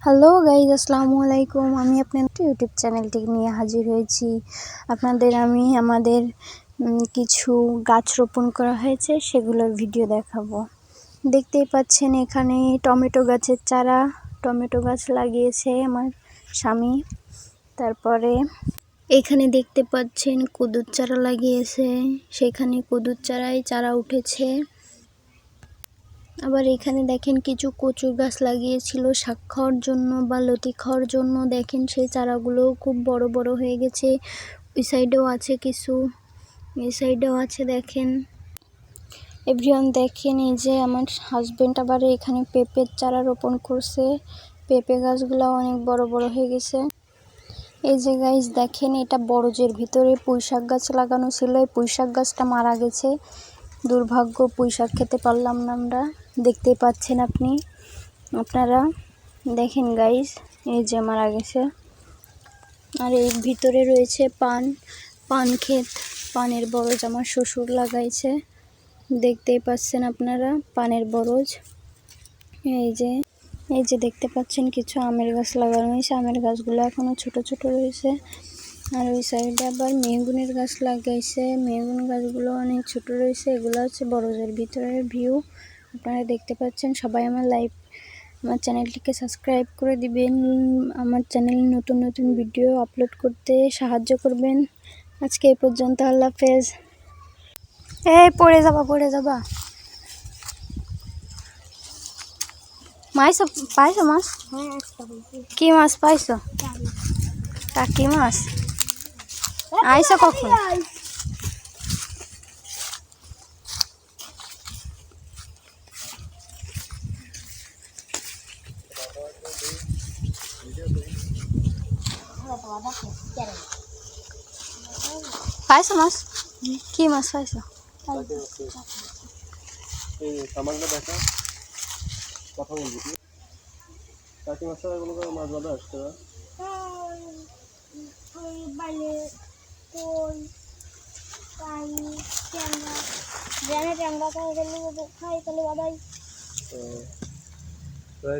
Hello guys, আসসালামু আলাইকুম। আমি আপনার ইউটিউব চ্যানেলটি নিয়ে হাজির হয়েছি। আপনাদের আমি আমাদের কিছু গাছ রোপণ করা হয়েছে সেগুলোর ভিডিও দেখাবো। দেখতেই পাচ্ছেন এখানে টমেটো গাছের চারা, টমেটো গাছ লাগিয়েছে আমার স্বামী। তারপরে এখানে দেখতে পাচ্ছেন কদুর চারা লাগিয়েছে, সেখানে কদুর চারা উঠেছে। আবার এখানে দেখেন কিছু কচুর গাছ লাগিয়েছিল শাক খাওয়ার জন্য বা লতি খাওয়ার জন্য। দেখেন সেই চারাগুলো খুব বড় বড় হয়ে গেছে। ওই সাইডেও আছে কিছু, এই সাইডেও আছে। দেখেন এভরিওয়ান, দেখেন এই যে আমার হাজবেন্ড আবার এখানে পেঁপের চারা রোপণ করছে। পেঁপে গাছগুলো অনেক বড় বড় হয়ে গেছে। এই যে গাইস দেখেন, এটা বরজের ভিতরে পুঁইশাক গাছ লাগানো ছিল। এই পুঁইশাক গাছটা মারা গেছে, দুর্ভাগ্য। পুঁইশাক খেতে পারলাম না আমরা। দেখতেই পাচ্ছেন আপনারা দেখেন গাইস, এই যে মারা গেছে। আর এই ভিতরে রয়েছে পান ক্ষেত, পানের বরজ আমার শ্বশুর লাগাইছে। দেখতেই পাচ্ছেন আপনারা পানের বরজ। এই যে দেখতে পাচ্ছেন কিছু আমের গাছ লাগানো হয়েছে। আমের গাছগুলো এখনো ছোট ছোট রয়েছে। আর ওই সাইডে আবার মেহগুনের গাছ লাগাইছে। মেহগুন গাছগুলো অনেক ছোট রয়েছে। এগুলো হচ্ছে বরজের ভিতরের ভিউ, আপনারা দেখতে পাচ্ছেন। সবাই আমার চ্যানেলটিকে সাবস্ক্রাইব করে দিবেন। আমার চ্যানেলে নতুন নতুন ভিডিও আপলোড করতে সাহায্য করবেন। আজকে এই পর্যন্ত, আল্লাহ হাফেজ। পড়ে যাবা। পাইছো মাছ? কি মাছ পাইছো? টাকি মাছ। আইসো কখন? পাইছো মাছ? কি মাছ পাইছো? কথা বলবি টাকি মাছ মাছ বাঁধা আসতে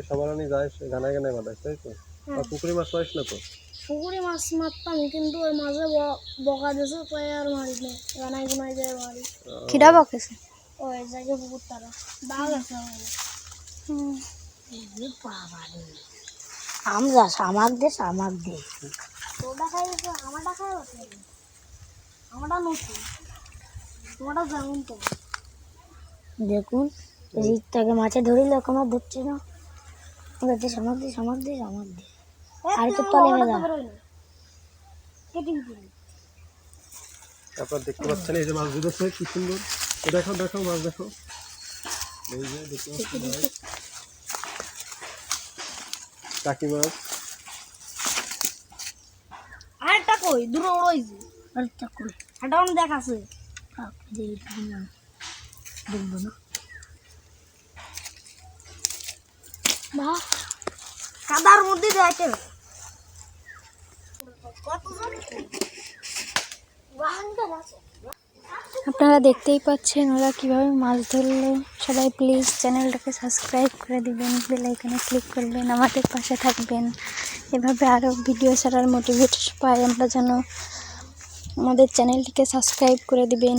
সবার যায় গানায় গানায় বাঁধাইস, তাই তো? পুকুরি মাছ পাইস না তো? পুকুরে মাছ মারতাম, কিন্তু ওই মাঝে বকা দিয়েছে, তাই আর মারি না। গানায় গুনায় যায় মারি। খিদা বকেছে ওই জায়গায় পুকুর তারা বাঘ আছে। আমার দেশ তোরটা খাই, আমারটা খাই, আমারটা নতুন, তোমারটা যেমন তো। দেখুন রিকটাকে মাছে ধরিলে আমার ধরছে না। আমার দেশ আর তো তলে মেলা। আপনারা দেখতে পাচ্ছেন এই যে মাছ ধরেছে, কি সুন্দর। দেখো মাছ দেখো, এই যে দেখতে পাচ্ছেন টাকি মাছ। আরেকটা কই দূরে রয়েছে, আরেকটা কই এটা আমি দেখাছে। দেখবো না কাদার মধ্যে যাইতে আপনারা দেখতেই পাচ্ছেন ওরা কিভাবে মাছ ধরলো। সবাই প্লিজ চ্যানেলটাকে সাবস্ক্রাইব করে দিবেন, বেল আইকনে ক্লিক করবেন, আমাদের পাশে থাকবেন। এভাবে আরও ভিডিও ছাড়ার মোটিভেট পাই আমরা, যেন আমাদের চ্যানেলটিকে সাবস্ক্রাইব করে দিবেন।